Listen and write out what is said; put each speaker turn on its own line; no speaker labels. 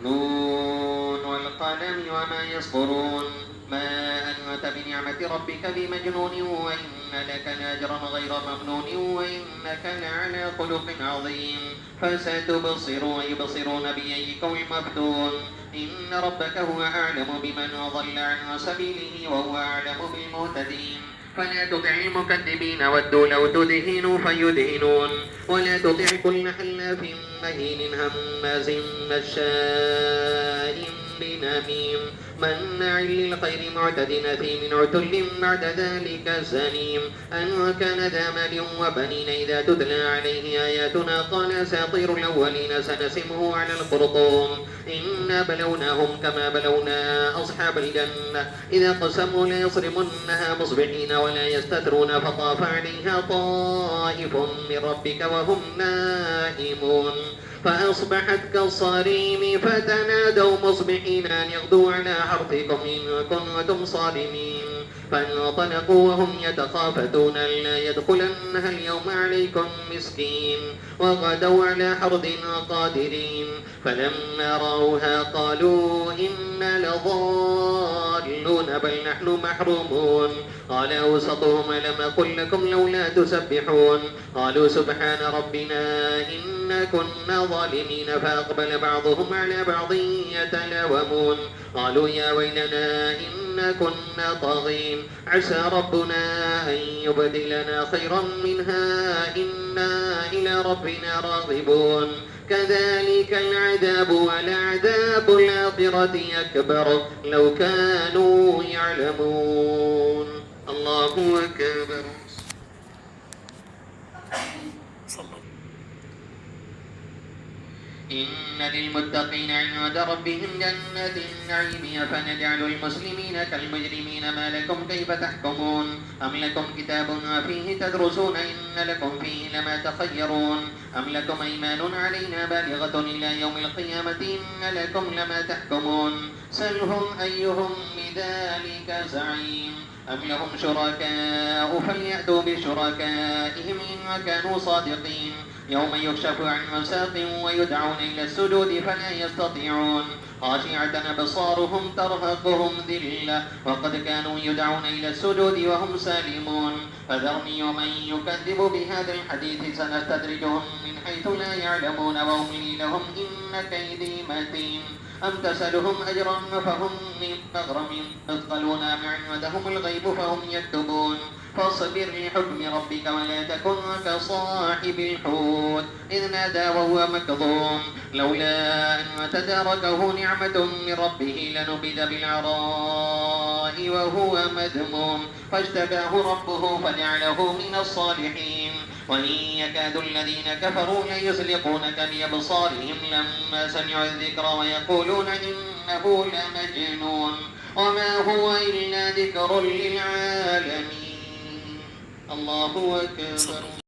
نون والقلم وما يسطرون ما أنت بنعمة ربك بمجنون وإن لك لأجرا غير ممنون وإنك لعلى خلق عظيم فستبصر ويبصرون بأيكم المفتون إن ربك هو أعلم بمن ضل عن سبيله وهو أعلم بالمهتدين فلا تطع المكذبين ودوا لو تدهنوا فيدهنون ولا تطع كل حلاف مهين هماز مشاء بنميم مناع للخير معتد أثيم عتل بعد ذلك زنيم أن كان ذا مال وبنين إذا تتلى عليه آياتنا قال أساطير الأولين سنسمه على الخرطوم إنا بلوناهم كما بلونا أصحاب الجنة إذا قسموا ليصرمنها مصبحين ولا يستترون فطاف عليها طائف من ربك وهم نائمون فأصبحت كالصريم فتنادوا مصبحين أن يغدوا على حرثكم إن كنتم صارمين فانطلقوا وهم يتخافتون ألا يدخلنها اليوم عليكم مسكين وغدوا على حرد قادرين فلما رأوها قالوا إنا لضالون بل نحن محرومون قال أوسطهم ألم أقل لكم لولا تسبحون قالوا سبحان ربنا إنا كنا ظالمين فأقبل بعضهم على بعض يتلاومون قالوا يا ويلنا إنا كنا طاغين عسى ربنا أن يبدلنا خيرا منها إنا إلى ربنا راغبون كذلك العذاب ولعذاب الآخرة أكبر لو كانوا يعلمون الله أكبر. إن للمتقين عند ربهم جنات النعيم أفنجعل المسلمين كالمجرمين ما لكم كيف تحكمون أم لكم كتاب فيه تدرسون إن لكم فيه لما تخيرون أم لكم أيمان علينا بالغة إلى يوم القيامة إن لكم لما تحكمون سلهم أيهم بذلك زعيم أم لهم شركاء فليأتوا بشركائهم إن كانوا صادقين يوم يكشف عن ساق ويدعون إلى السجود فلا يستطيعون خاشعة أبصارهم ترهقهم ذلة وقد كانوا يدعون إلى السجود وهم سالمون فذرني ومن يكذب بهذا الحديث سنستدرجهم من حيث لا يعلمون وأملي لهم إن كيدي متين أم تسألهم أجرا فهم من مغرم مثقلون أم عندهم الغيب فهم يكتبون فاصبر لحكم ربك ولا تكن كصاحب الحوت إذ نادى وهو مكظوم لولا أن تداركه نعمة من ربه لنبذ بالعراء وهو مذموم فاجتباه ربه فجعله من الصالحين وإن يكاد الذين كفروا ليزلقونك بأبصارهم لما سمعوا الذكر ويقولون إنه لمجنون وما هو إلا ذكر للعالمين الله أكبر.